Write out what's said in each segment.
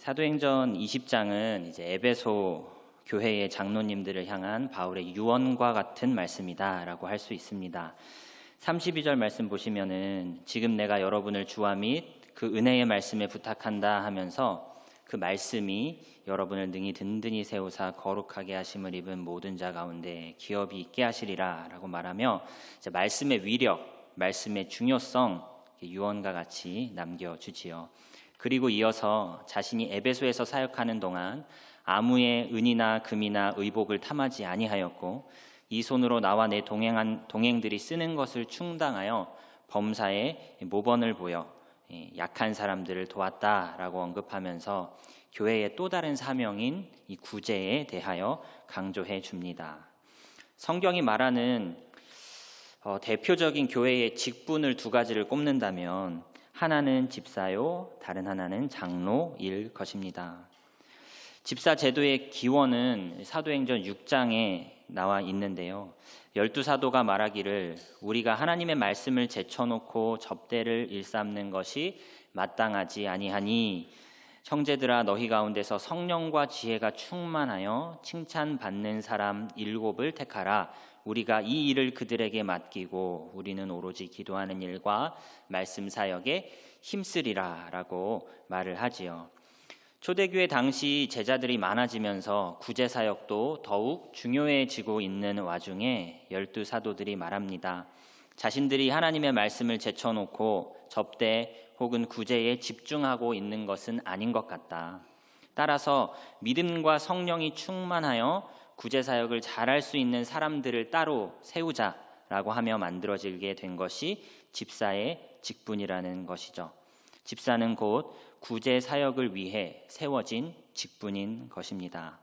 사도행전 20장은 이제 에베소 교회의 장로님들을 향한 바울의 유언과 같은 말씀이다라고 할 수 있습니다. 32절 말씀 보시면은 지금 내가 여러분을 주와 및 그 은혜의 말씀에 부탁한다 하면서 그 말씀이 여러분을 능히 든든히 세우사 거룩하게 하심을 입은 모든 자 가운데 기업이 있게 하시리라라고 말하며 이제 말씀의 위력, 말씀의 중요성 유언과 같이 남겨주지요. 그리고 이어서 자신이 에베소에서 사역하는 동안 아무의 은이나 금이나 의복을 탐하지 아니하였고 이 손으로 나와 내 동행들이 쓰는 것을 충당하여 범사에 모범을 보여 약한 사람들을 도왔다라고 언급하면서 교회의 또 다른 사명인 이 구제에 대하여 강조해 줍니다. 성경이 말하는 대표적인 교회의 직분을 두 가지를 꼽는다면 하나는 집사요, 다른 하나는 장로일 것입니다. 집사 제도의 기원은 사도행전 6장에 나와 있는데요. 12사도가 말하기를 우리가 하나님의 말씀을 제쳐놓고 접대를 일삼는 것이 마땅하지 아니하니 형제들아 너희 가운데서 성령과 지혜가 충만하여 칭찬받는 사람 7을 택하라. 우리가 이 일을 그들에게 맡기고 우리는 오로지 기도하는 일과 말씀 사역에 힘쓰리라 라고 말을 하지요. 초대교회 당시 제자들이 많아지면서 구제 사역도 더욱 중요해지고 있는 와중에 12사도들이 말합니다. 자신들이 하나님의 말씀을 제쳐놓고 접대 혹은 구제에 집중하고 있는 것은 아닌 것 같다. 따라서 믿음과 성령이 충만하여 구제 사역을 잘할 수 있는 사람들을 따로 세우자라고 하며 만들어지게 된 것이 집사의 직분이라는 것이죠. 집사는 곧 구제 사역을 위해 세워진 직분인 것입니다.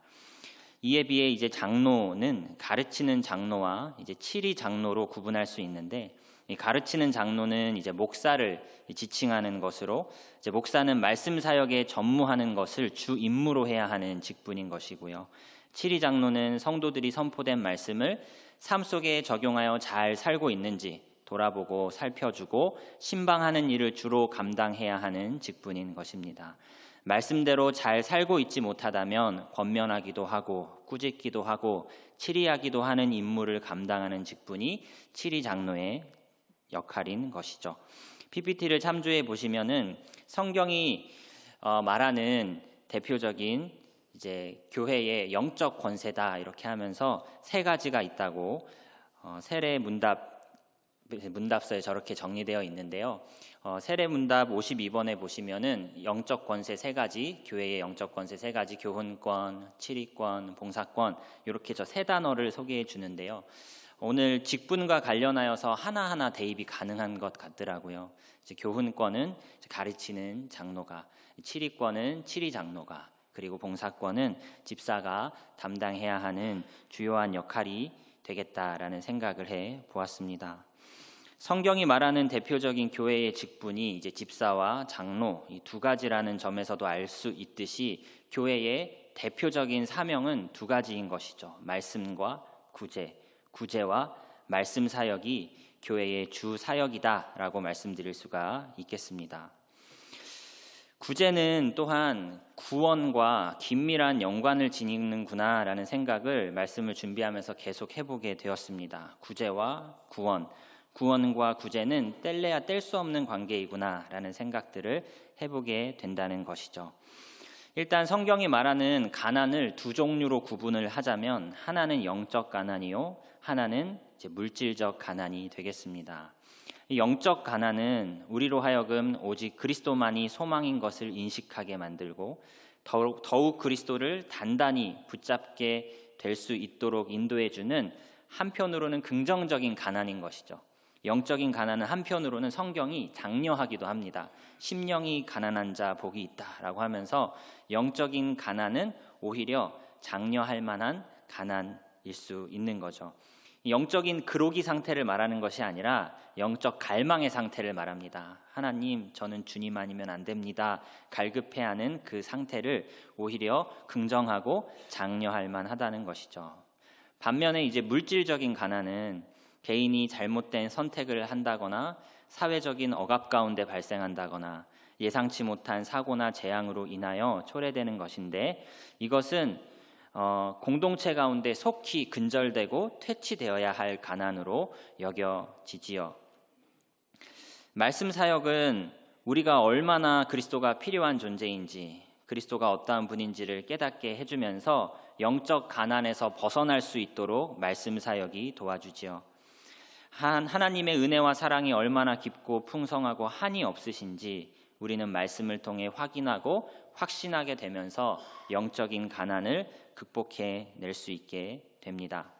이에 비해 이제 장로는 가르치는 장로와 이제 치리 장로로 구분할 수 있는데, 이 가르치는 장로는 이제 목사를 지칭하는 것으로, 이제 목사는 말씀 사역에 전무하는 것을 주 임무로 해야 하는 직분인 것이고요. 치리 장로는 성도들이 선포된 말씀을 삶 속에 적용하여 잘 살고 있는지 돌아보고 살펴주고 신방하는 일을 주로 감당해야 하는 직분인 것입니다. 말씀대로 잘 살고 있지 못하다면 권면하기도 하고 꾸짖기도 하고 치리하기도 하는 임무를 감당하는 직분이 치리 장로의 역할인 것이죠. PPT를 참조해 보시면은 성경이 말하는 대표적인 이제 교회의 영적 권세다 이렇게 하면서 세 가지가 있다고 세례 문답서에 저렇게 정리되어 있는데요. 세례문답 52번에 보시면은 영적 권세 세 가지, 교회의 영적 권세 세 가지, 교훈권, 치리권, 봉사권 이렇게 저 세 단어를 소개해 주는데요. 오늘 직분과 관련하여서 하나하나 대입이 가능한 것 같더라고요. 이제 교훈권은 가르치는 장로가, 치리권은 치리 장로가, 그리고 봉사권은 집사가 담당해야 하는 주요한 역할이 되겠다라는 생각을 해 보았습니다. 성경이 말하는 대표적인 교회의 직분이 이제 집사와 장로 이 두 가지라는 점에서도 알 수 있듯이 교회의 대표적인 사명은 두 가지인 것이죠. 말씀과 구제, 구제와 말씀 사역이 교회의 주 사역이다라고 말씀드릴 수가 있겠습니다. 구제는 또한 구원과 긴밀한 연관을 지니는구나라는 생각을 말씀을 준비하면서 계속 해보게 되었습니다. 구제와 구원, 구원과 구제는 뗄래야 뗄 수 없는 관계이구나라는 생각들을 해보게 된다는 것이죠. 일단 성경이 말하는 가난을 두 종류로 구분을 하자면 하나는 영적 가난이요, 하나는 이제 물질적 가난이 되겠습니다. 이 영적 가난은 우리로 하여금 오직 그리스도만이 소망인 것을 인식하게 만들고 더욱 그리스도를 단단히 붙잡게 될 수 있도록 인도해주는 한편으로는 긍정적인 가난인 것이죠. 영적인 가난은 한편으로는 성경이 장려하기도 합니다. 심령이 가난한 자 복이 있다라고 하면서 영적인 가난은 오히려 장려할 만한 가난일 수 있는 거죠. 영적인 그로기 상태를 말하는 것이 아니라 영적 갈망의 상태를 말합니다. 하나님, 저는 주님 아니면 안 됩니다. 갈급해하는 그 상태를 오히려 긍정하고 장려할 만하다는 것이죠. 반면에 이제 물질적인 가난은 개인이 잘못된 선택을 한다거나 사회적인 억압 가운데 발생한다거나 예상치 못한 사고나 재앙으로 인하여 초래되는 것인데, 이것은 공동체 가운데 속히 근절되고 퇴치되어야 할 가난으로 여겨지지요. 말씀 사역은 우리가 얼마나 그리스도가 필요한 존재인지, 그리스도가 어떠한 분인지를 깨닫게 해주면서 영적 가난에서 벗어날 수 있도록 말씀 사역이 도와주지요. 하나님의 은혜와 사랑이 얼마나 깊고 풍성하고 한이 없으신지 우리는 말씀을 통해 확인하고 확신하게 되면서 영적인 가난을 극복해낼 수 있게 됩니다.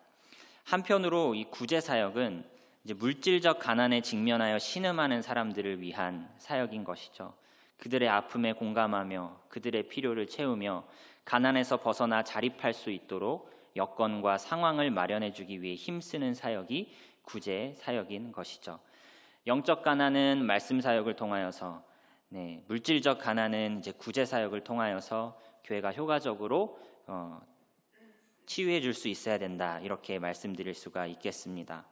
한편으로 이 구제 사역은 이제 물질적 가난에 직면하여 신음하는 사람들을 위한 사역인 것이죠. 그들의 아픔에 공감하며 그들의 필요를 채우며 가난에서 벗어나 자립할 수 있도록 여건과 상황을 마련해 주기 위해 힘쓰는 사역이 구제 사역인 것이죠. 영적 가난은 말씀 사역을 통하여서, 물질적 가난은 이제 구제 사역을 통하여서 교회가 효과적으로 치유해 줄 수 있어야 된다, 이렇게 말씀드릴 수가 있겠습니다.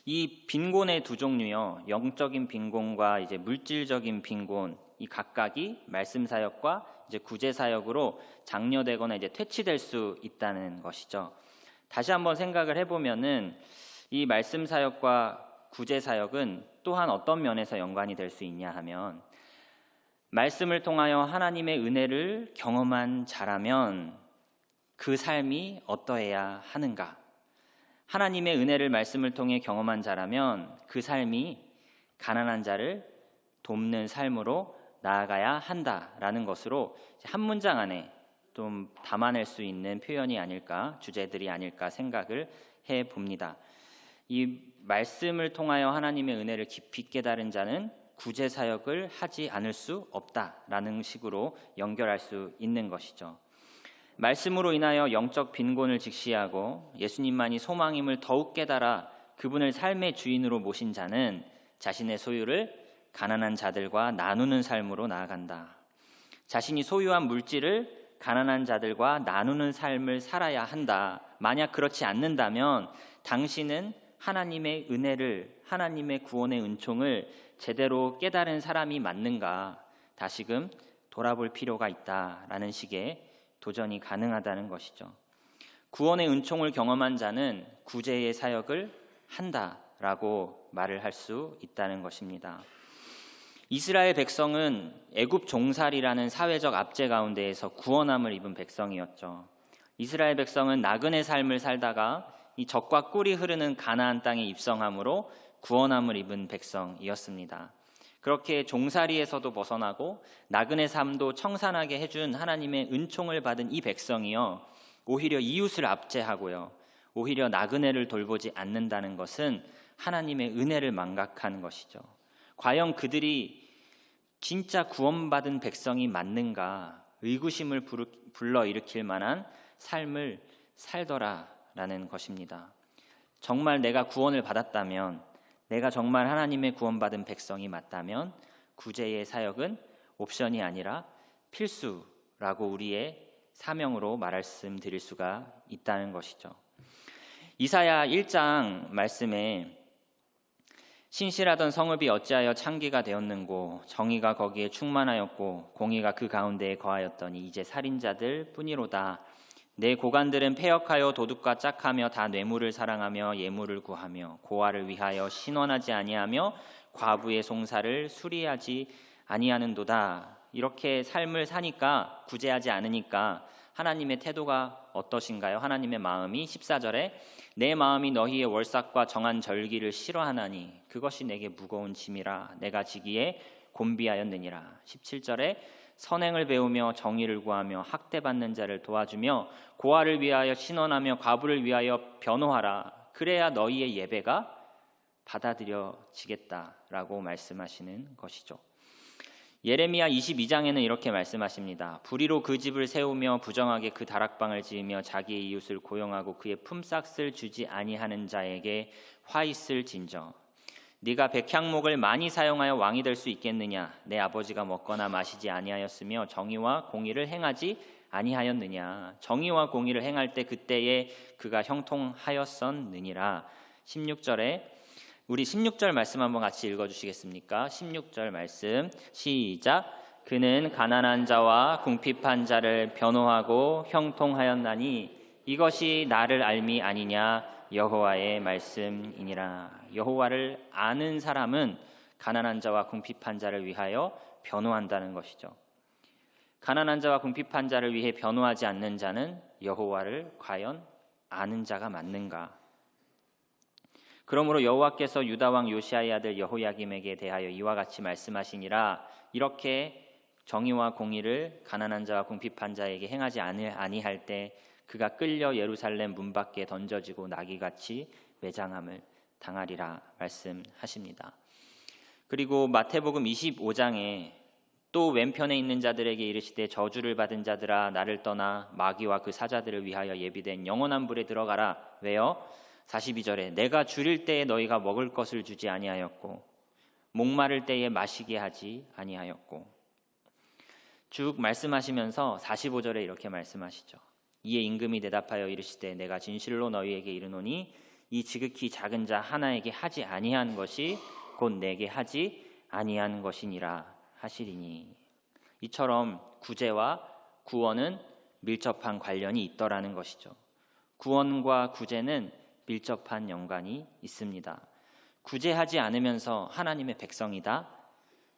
이 빈곤의 두 종류요, 영적인 빈곤과 이제 물질적인 빈곤, 이 각각이 말씀 사역과 이제 구제 사역으로 장려되거나 이제 퇴치될 수 있다는 것이죠. 다시 한번 생각을 해보면은 이 말씀 사역과 구제 사역은 또한 어떤 면에서 연관이 될 수 있냐 하면, 말씀을 통하여 하나님의 은혜를 경험한 자라면 그 삶이 어떠해야 하는가? 하나님의 은혜를 말씀을 통해 경험한 자라면 그 삶이 가난한 자를 돕는 삶으로 나아가야 한다라는 것으로 한 문장 안에 좀 담아낼 수 있는 표현이 아닐까, 주제들이 아닐까 생각을 해봅니다. 이 말씀을 통하여 하나님의 은혜를 깊이 깨달은 자는 구제 사역을 하지 않을 수 없다라는 식으로 연결할 수 있는 것이죠. 말씀으로 인하여 영적 빈곤을 직시하고 예수님만이 소망임을 더욱 깨달아 그분을 삶의 주인으로 모신 자는 자신의 소유를 가난한 자들과 나누는 삶으로 나아간다. 자신이 소유한 물질을 가난한 자들과 나누는 삶을 살아야 한다. 만약 그렇지 않는다면 당신은 하나님의 은혜를, 하나님의 구원의 은총을 제대로 깨달은 사람이 맞는가, 다시금 돌아볼 필요가 있다라는 식의 도전이 가능하다는 것이죠. 구원의 은총을 경험한 자는 구제의 사역을 한다라고 말을 할 수 있다는 것입니다. 이스라엘 백성은 애굽 종살이라는 사회적 압제 가운데에서 구원함을 입은 백성이었죠. 이스라엘 백성은 나그네 삶을 살다가 이 젖과 꿀이 흐르는 가나안 땅에 입성함으로 구원함을 입은 백성이었습니다. 그렇게 종살이에서도 벗어나고 나그네 삶도 청산하게 해준 하나님의 은총을 받은 이 백성이요, 오히려 이웃을 압제하고요, 오히려 나그네를 돌보지 않는다는 것은 하나님의 은혜를 망각한 것이죠. 과연 그들이 진짜 구원받은 백성이 맞는가, 의구심을 불러일으킬 만한 삶을 살더라라는 것입니다. 정말 내가 구원을 받았다면, 내가 정말 하나님의 구원받은 백성이 맞다면 구제의 사역은 옵션이 아니라 필수라고 우리의 사명으로 말씀드릴 수가 있다는 것이죠. 이사야 1장 말씀에 신실하던 성읍이 어찌하여 창기가 되었는고, 정의가 거기에 충만하였고 공의가 그 가운데에 거하였더니 이제 살인자들 뿐이로다. 내 고관들은 패역하여 도둑과 짝하며 다 뇌물을 사랑하며 예물을 구하며 고아를 위하여 신원하지 아니하며 과부의 송사를 수리하지 아니하는도다. 이렇게 삶을 사니까, 구제하지 않으니까 하나님의 태도가 어떠신가요? 하나님의 마음이 14절에 내 마음이 너희의 월삭과 정한 절기를 싫어하나니 그것이 내게 무거운 짐이라 내가 지기에 곤비하였느니라. 17절에 선행을 배우며 정의를 구하며 학대받는 자를 도와주며 고아를 위하여 신원하며 과부를 위하여 변호하라. 그래야 너희의 예배가 받아들여지겠다라고 말씀하시는 것이죠. 예레미야 22장에는 이렇게 말씀하십니다. 불의로 그 집을 세우며 부정하게 그 다락방을 지으며 자기의 이웃을 고용하고 그의 품삯을 주지 아니하는 자에게 화 있을 진저. 네가 백향목을 많이 사용하여 왕이 될 수 있겠느냐? 내 아버지가 먹거나 마시지 아니하였으며 정의와 공의를 행하지 아니하였느냐? 정의와 공의를 행할 때 그때에 그가 형통하였었느니라. 16절에 우리 16절 말씀 한번 같이 읽어주시겠습니까? 16절 말씀 시작. 그는 가난한 자와 궁핍한 자를 변호하고 형통하였나니 이것이 나를 알미 아니냐 여호와의 말씀이니라. 여호와를 아는 사람은 가난한 자와 궁핍한 자를 위하여 변호한다는 것이죠. 가난한 자와 궁핍한 자를 위해 변호하지 않는 자는 여호와를 과연 아는 자가 맞는가? 그러므로 여호와께서 유다 왕 요시아의 아들 여호야김에게 대하여 이와 같이 말씀하시니라. 이렇게 정의와 공의를 가난한 자와 궁핍한 자에게 행하지 아니할 때 그가 끌려 예루살렘 문 밖에 던져지고 나귀같이 매장함을 당하리라 말씀하십니다. 그리고 마태복음 25장에 또 왼편에 있는 자들에게 이르시되 저주를 받은 자들아 나를 떠나 마귀와 그 사자들을 위하여 예비된 영원한 불에 들어가라. 왜요? 42절에 내가 줄일 때에 너희가 먹을 것을 주지 아니하였고 목마를 때에 마시게 하지 아니하였고, 쭉 말씀하시면서 45절에 이렇게 말씀하시죠. 이에 임금이 대답하여 이르시되 내가 진실로 너희에게 이르노니 이 지극히 작은 자 하나에게 하지 아니한 것이 곧 내게 하지 아니한 것이니라 하시리니. 이처럼 구제와 구원은 밀접한 관련이 있더라는 것이죠. 구원과 구제는 밀접한 연관이 있습니다. 구제하지 않으면서 하나님의 백성이다?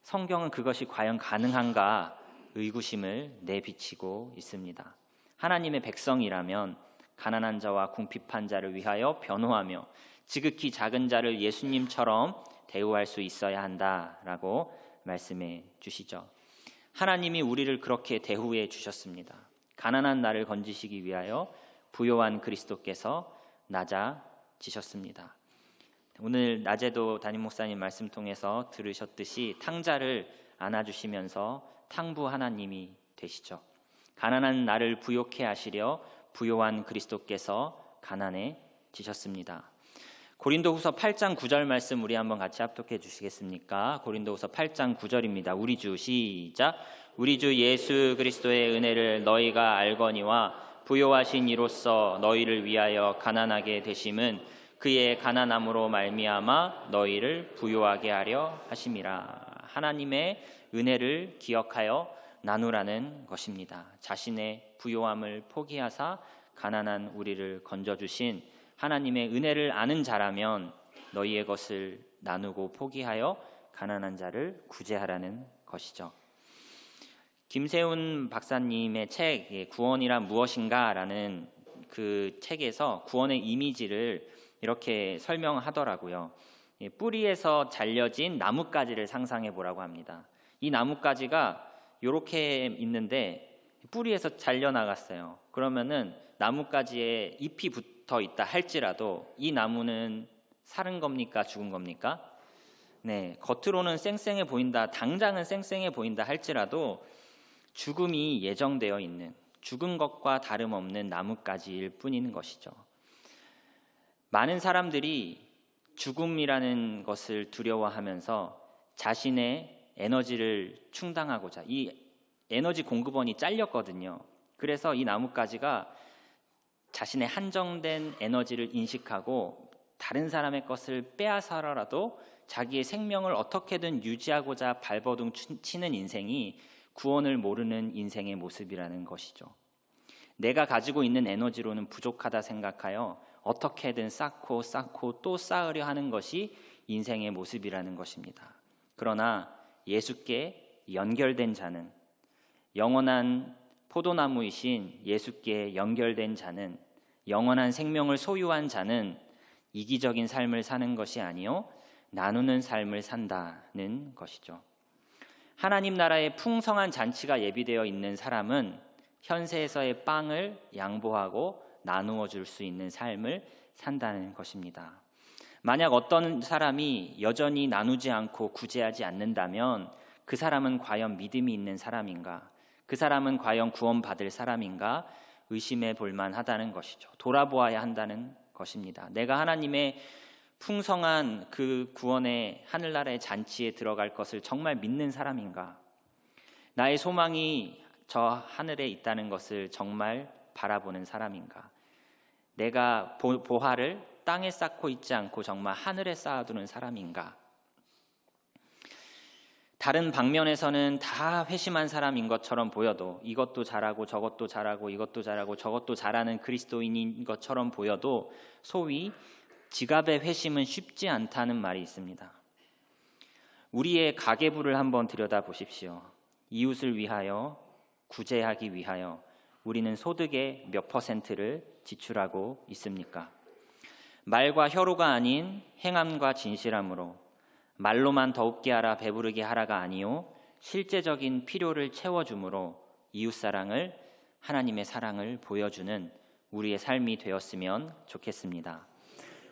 성경은 그것이 과연 가능한가 의구심을 내비치고 있습니다. 하나님의 백성이라면 가난한 자와 궁핍한 자를 위하여 변호하며 지극히 작은 자를 예수님처럼 대우할 수 있어야 한다라고 말씀해 주시죠. 하나님이 우리를 그렇게 대우해 주셨습니다. 가난한 나를 건지시기 위하여 부요한 그리스도께서 낮아지셨습니다. 오늘 낮에도 담임 목사님 말씀 통해서 들으셨듯이 탕자를 안아주시면서 탕부 하나님이 되시죠. 가난한 나를 부욕해 하시려 부요한 그리스도께서 가난해지셨습니다. 고린도후서 8장 9절 말씀 우리 한번 같이 합독해 주시겠습니까? 고린도후서 8장 9절입니다. 우리 주 시작. 우리 주 예수 그리스도의 은혜를 너희가 알거니와 부요하신 이로써 너희를 위하여 가난하게 되심은 그의 가난함으로 말미암아 너희를 부요하게 하려 하심이라. 하나님의 은혜를 기억하여 나누라는 것입니다. 자신의 부요함을 포기하사 가난한 우리를 건져주신 하나님의 은혜를 아는 자라면 너희의 것을 나누고 포기하여 가난한 자를 구제하라는 것이죠. 김세훈 박사님의 책 구원이란 무엇인가라는 그 책에서 구원의 이미지를 이렇게 설명하더라고요. 뿌리에서 잘려진 나뭇가지를 상상해 보라고 합니다. 이 나뭇가지가 이렇게 있는데 뿌리에서 잘려나갔어요. 그러면은 나뭇가지에 잎이 붙어 있다 할지라도 이 나무는 살은 겁니까? 죽은 겁니까? 네, 겉으로는 쌩쌩해 보인다, 당장은 쌩쌩해 보인다 할지라도 죽음이 예정되어 있는, 죽은 것과 다름없는 나뭇가지일 뿐인 것이죠. 많은 사람들이 죽음이라는 것을 두려워하면서 자신의 에너지를 충당하고자, 이 에너지 공급원이 잘렸거든요. 그래서 이 나뭇가지가 자신의 한정된 에너지를 인식하고 다른 사람의 것을 빼앗아라도 자기의 생명을 어떻게든 유지하고자 발버둥 치는 인생이 구원을 모르는 인생의 모습이라는 것이죠. 내가 가지고 있는 에너지로는 부족하다 생각하여 어떻게든 쌓고 또 쌓으려 하는 것이 인생의 모습이라는 것입니다. 그러나 예수께 연결된 자는, 영원한 포도나무이신 예수께 연결된 자는, 영원한 생명을 소유한 자는 이기적인 삶을 사는 것이 아니요 나누는 삶을 산다는 것이죠. 하나님 나라의 풍성한 잔치가 예비되어 있는 사람은 현세에서의 빵을 양보하고 나누어 줄 수 있는 삶을 산다는 것입니다. 만약 어떤 사람이 여전히 나누지 않고 구제하지 않는다면 그 사람은 과연 믿음이 있는 사람인가? 그 사람은 과연 구원받을 사람인가? 의심해 볼 만하다는 것이죠. 돌아보아야 한다는 것입니다. 내가 하나님의 풍성한 그 구원의 하늘나라의 잔치에 들어갈 것을 정말 믿는 사람인가? 나의 소망이 저 하늘에 있다는 것을 정말 바라보는 사람인가? 내가 보화를 땅에 쌓고 있지 않고 정말 하늘에 쌓아두는 사람인가? 다른 방면에서는 다 회심한 사람인 것처럼 보여도, 이것도 잘하고 저것도 잘하고 이것도 잘하고 저것도 잘하는 그리스도인인 것처럼 보여도 소위 지갑의 회심은 쉽지 않다는 말이 있습니다. 우리의 가계부를 한번 들여다보십시오. 이웃을 위하여, 구제하기 위하여 우리는 소득의 몇 퍼센트를 지출하고 있습니까? 말과 혀로가 아닌 행함과 진실함으로, 말로만 더욱게 하라 배부르게 하라가 아니요 실제적인 필요를 채워줌으로 이웃사랑을, 하나님의 사랑을 보여주는 우리의 삶이 되었으면 좋겠습니다.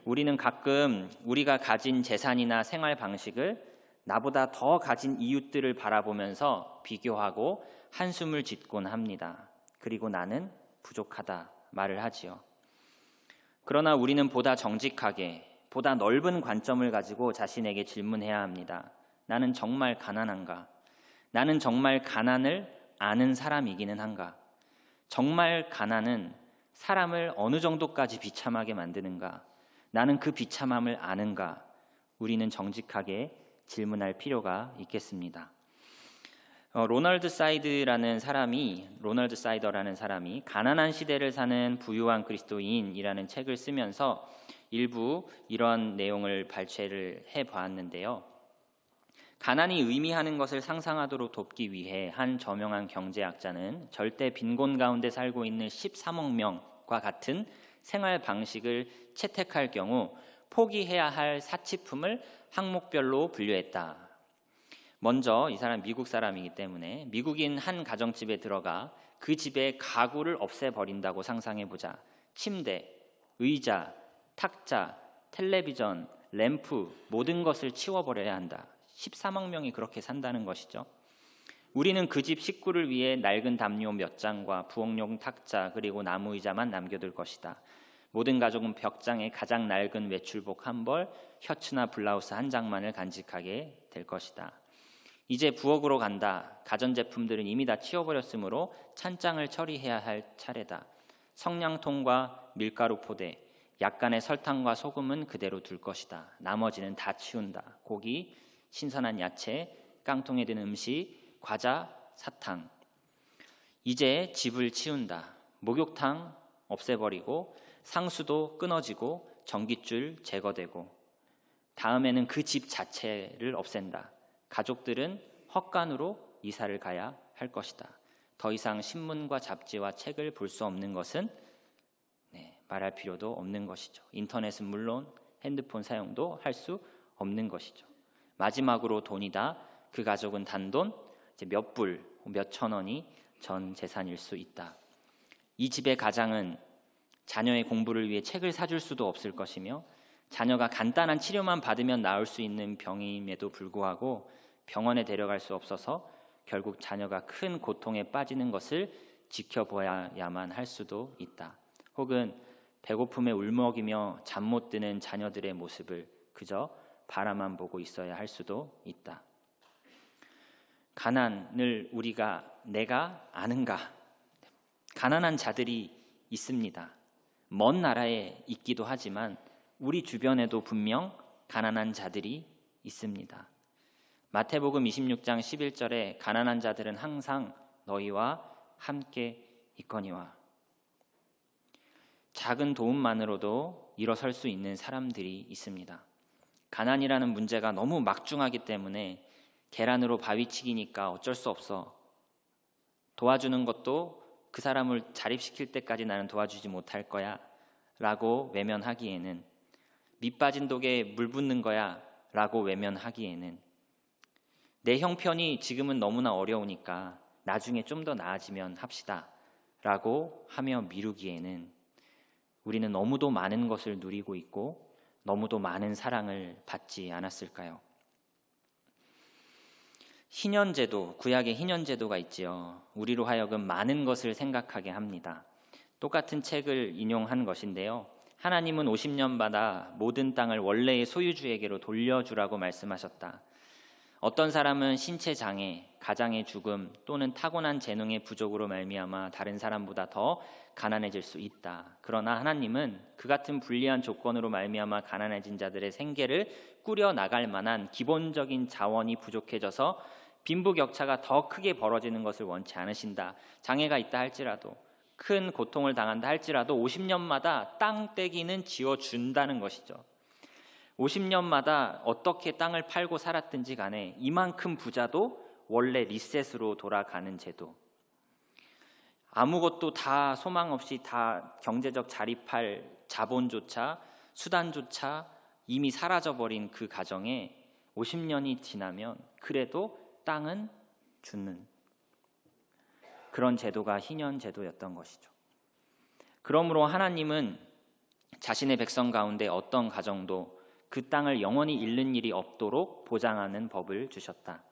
우리는 가끔 우리가 가진 재산이나 생활 방식을 나보다 더 가진 이웃들을 바라보면서 비교하고 한숨을 짓곤 합니다. 그리고 나는 부족하다 말을 하지요. 그러나 우리는 보다 정직하게, 보다 넓은 관점을 가지고 자신에게 질문해야 합니다. 나는 정말 가난한가? 나는 정말 가난을 아는 사람이기는 한가? 정말 가난은 사람을 어느 정도까지 비참하게 만드는가? 나는 그 비참함을 아는가? 우리는 정직하게 질문할 필요가 있겠습니다. 로널드 사이더라는 사람이 가난한 시대를 사는 부유한 그리스도인이라는 책을 쓰면서 일부 이런 내용을 발췌를 해보았는데요. 가난이 의미하는 것을 상상하도록 돕기 위해 한 저명한 경제학자는 절대 빈곤 가운데 살고 있는 13억 명과 같은 생활 방식을 채택할 경우 포기해야 할 사치품을 항목별로 분류했다. 먼저 이 사람 미국 사람이기 때문에 미국인 한 가정집에 들어가 그 집의 가구를 없애버린다고 상상해보자. 침대, 의자, 탁자, 텔레비전, 램프 모든 것을 치워버려야 한다. 13억 명이 그렇게 산다는 것이죠. 우리는 그 집 식구를 위해 낡은 담요 몇 장과 부엌용 탁자 그리고 나무 의자만 남겨둘 것이다. 모든 가족은 벽장에 가장 낡은 외출복 한 벌, 셔츠나 블라우스 한 장만을 간직하게 될 것이다. 이제 부엌으로 간다. 가전제품들은 이미 다 치워버렸으므로 찬장을 처리해야 할 차례다. 성냥통과 밀가루 포대, 약간의 설탕과 소금은 그대로 둘 것이다. 나머지는 다 치운다. 고기, 신선한 야채, 깡통에 든 음식, 과자, 사탕. 이제 집을 치운다. 목욕탕 없애버리고 상수도 끊어지고 전깃줄 제거되고 다음에는 그 집 자체를 없앤다. 가족들은 헛간으로 이사를 가야 할 것이다. 더 이상 신문과 잡지와 책을 볼 수 없는 것은 말할 필요도 없는 것이죠. 인터넷은 물론 핸드폰 사용도 할 수 없는 것이죠. 마지막으로 돈이다. 그 가족은 단돈 몇 불, 몇 천 원이 전 재산일 수 있다. 이 집의 가장은 자녀의 공부를 위해 책을 사줄 수도 없을 것이며 자녀가 간단한 치료만 받으면 나을 수 있는 병임에도 불구하고 병원에 데려갈 수 없어서 결국 자녀가 큰 고통에 빠지는 것을 지켜보아야만 할 수도 있다. 혹은 배고픔에 울먹이며 잠 못 드는 자녀들의 모습을 그저 바라만 보고 있어야 할 수도 있다. 가난을 내가 아는가? 가난한 자들이 있습니다. 먼 나라에 있기도 하지만 우리 주변에도 분명 가난한 자들이 있습니다. 마태복음 26장 11절에 가난한 자들은 항상 너희와 함께 있거니와. 작은 도움만으로도 일어설 수 있는 사람들이 있습니다. 가난이라는 문제가 너무 막중하기 때문에 계란으로 바위치기니까 어쩔 수 없어. 도와주는 것도 그 사람을 자립시킬 때까지 나는 도와주지 못할 거야 라고 외면하기에는, 밑 빠진 독에 물 붓는 거야 라고 외면하기에는, 내 형편이 지금은 너무나 어려우니까 나중에 좀 더 나아지면 합시다 라고 하며 미루기에는 우리는 너무도 많은 것을 누리고 있고 너무도 많은 사랑을 받지 않았을까요? 희년제도, 구약의 희년제도가 있지요. 우리로 하여금 많은 것을 생각하게 합니다. 똑같은 책을 인용한 것인데요. 하나님은 50년마다 모든 땅을 원래의 소유주에게로 돌려주라고 말씀하셨다. 어떤 사람은 신체 장애, 가장의 죽음 또는 타고난 재능의 부족으로 말미암아 다른 사람보다 더 가난해질 수 있다. 그러나 하나님은 그 같은 불리한 조건으로 말미암아 가난해진 자들의 생계를 꾸려 나갈 만한 기본적인 자원이 부족해져서 빈부격차가 더 크게 벌어지는 것을 원치 않으신다. 장애가 있다 할지라도, 큰 고통을 당한다 할지라도 50년마다 땅 떼기는 지어준다는 것이죠. 50년마다 어떻게 땅을 팔고 살았든지 간에 이만큼 부자도 원래 리셋으로 돌아가는 제도. 아무것도 다 소망 없이 다 경제적 자립할 자본조차 수단조차 이미 사라져버린 그 가정에 50년이 지나면 그래도 땅은 주는 그런 제도가 희년 제도였던 것이죠. 그러므로 하나님은 자신의 백성 가운데 어떤 가정도 그 땅을 영원히 잃는 일이 없도록 보장하는 법을 주셨다.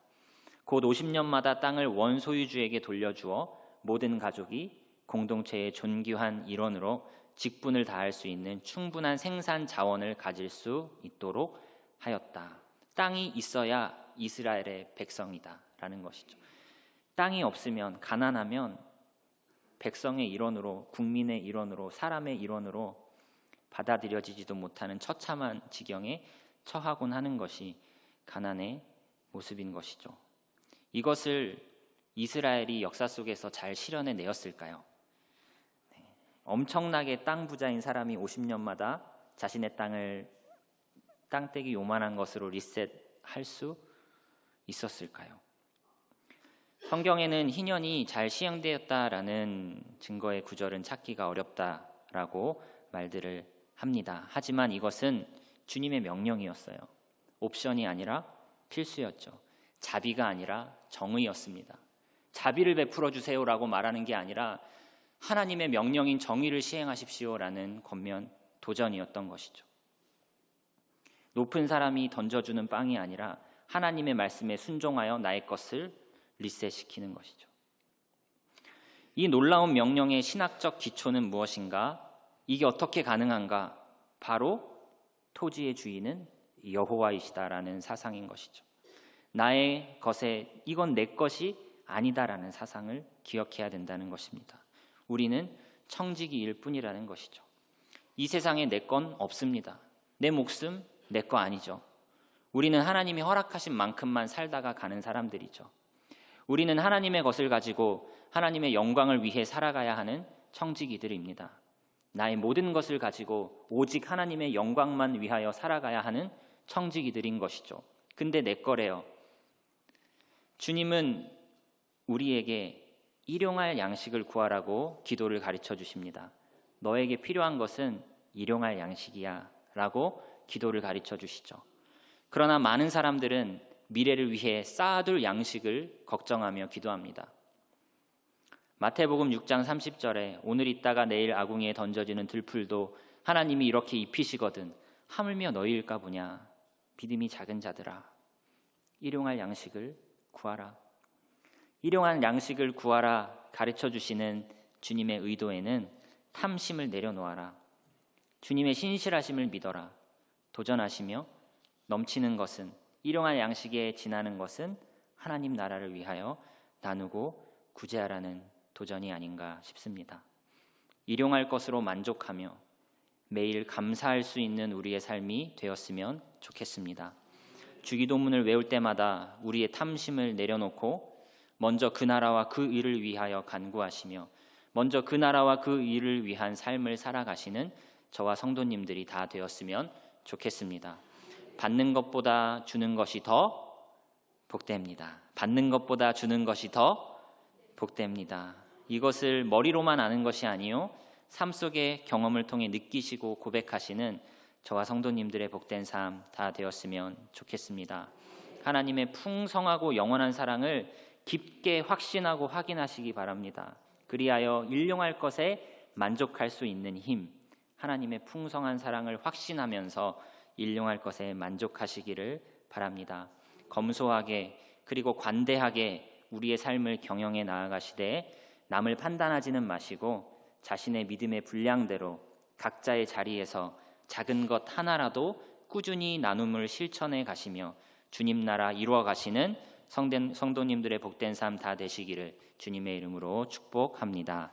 곧 50년마다 땅을 원소유주에게 돌려주어 모든 가족이 공동체의 존귀한 일원으로 직분을 다할 수 있는 충분한 생산 자원을 가질 수 있도록 하였다. 땅이 있어야 이스라엘의 백성이다 라는 것이죠. 땅이 없으면, 가난하면 백성의 일원으로, 국민의 일원으로, 사람의 일원으로 받아들여지지도 못하는 처참한 지경에 처하곤 하는 것이 가난의 모습인 것이죠. 이것을 이스라엘이 역사 속에서 잘 실현해 내었을까요? 엄청나게 땅 부자인 사람이 50년마다 자신의 땅을 땅떼기 요만한 것으로 리셋할 수 있었을까요? 성경에는 희년이 잘 시행되었다라는 증거의 구절은 찾기가 어렵다라고 말들을 합니다. 하지만 이것은 주님의 명령이었어요. 옵션이 아니라 필수였죠. 자비가 아니라 정의였습니다. 자비를 베풀어 주세요라고 말하는 게 아니라 하나님의 명령인 정의를 시행하십시오라는 권면 도전이었던 것이죠. 높은 사람이 던져주는 빵이 아니라 하나님의 말씀에 순종하여 나의 것을 리셋시키는 것이죠. 이 놀라운 명령의 신학적 기초는 무엇인가? 이게 어떻게 가능한가? 바로 토지의 주인은 여호와이시다라는 사상인 것이죠. 나의 것에 이건 내 것이 아니다라는 사상을 기억해야 된다는 것입니다. 우리는 청지기일 뿐이라는 것이죠. 이 세상에 내 건 없습니다. 내 목숨 내 거 아니죠. 우리는 하나님이 허락하신 만큼만 살다가 가는 사람들이죠. 우리는 하나님의 것을 가지고 하나님의 영광을 위해 살아가야 하는 청지기들입니다. 나의 모든 것을 가지고 오직 하나님의 영광만 위하여 살아가야 하는 청지기들인 것이죠. 근데 내 거래요. 주님은 우리에게 일용할 양식을 구하라고 기도를 가르쳐 주십니다. 너에게 필요한 것은 일용할 양식이야 라고 기도를 가르쳐 주시죠. 그러나 많은 사람들은 미래를 위해 쌓아둘 양식을 걱정하며 기도합니다. 마태복음 6장 30절에 오늘 있다가 내일 아궁이에 던져지는 들풀도 하나님이 이렇게 입히시거든 하물며 너희일까 보냐. 믿음이 작은 자들아, 일용할 양식을 구하라. 일용할 양식을 구하라 가르쳐 주시는 주님의 의도에는 탐심을 내려놓아라. 주님의 신실하심을 믿어라. 도전하시며 넘치는 것은, 일용할 양식에 지나는 것은 하나님 나라를 위하여 나누고 구제하라는 도전이 아닌가 싶습니다. 일용할 것으로 만족하며 매일 감사할 수 있는 우리의 삶이 되었으면 좋겠습니다. 주기도문을 외울 때마다 우리의 탐심을 내려놓고 먼저 그 나라와 그 일을 위하여 간구하시며 먼저 그 나라와 그 일을 위한 삶을 살아가시는 저와 성도님들이 다 되었으면 좋겠습니다. 받는 것보다 주는 것이 더 복됩니다. 받는 것보다 주는 것이 더 복됩니다. 이것을 머리로만 아는 것이 아니요 삶 속의 경험을 통해 느끼시고 고백하시는 저와 성도님들의 복된 삶 다 되었으면 좋겠습니다. 하나님의 풍성하고 영원한 사랑을 깊게 확신하고 확인하시기 바랍니다. 그리하여 일용할 것에 만족할 수 있는 힘, 하나님의 풍성한 사랑을 확신하면서 일용할 것에 만족하시기를 바랍니다. 검소하게 그리고 관대하게 우리의 삶을 경영해 나아가시되 남을 판단하지는 마시고 자신의 믿음의 분량대로 각자의 자리에서 작은 것 하나라도 꾸준히 나눔을 실천해 가시며 주님 나라 이루어 가시는 성도님들의 복된 삶 다 되시기를 주님의 이름으로 축복합니다.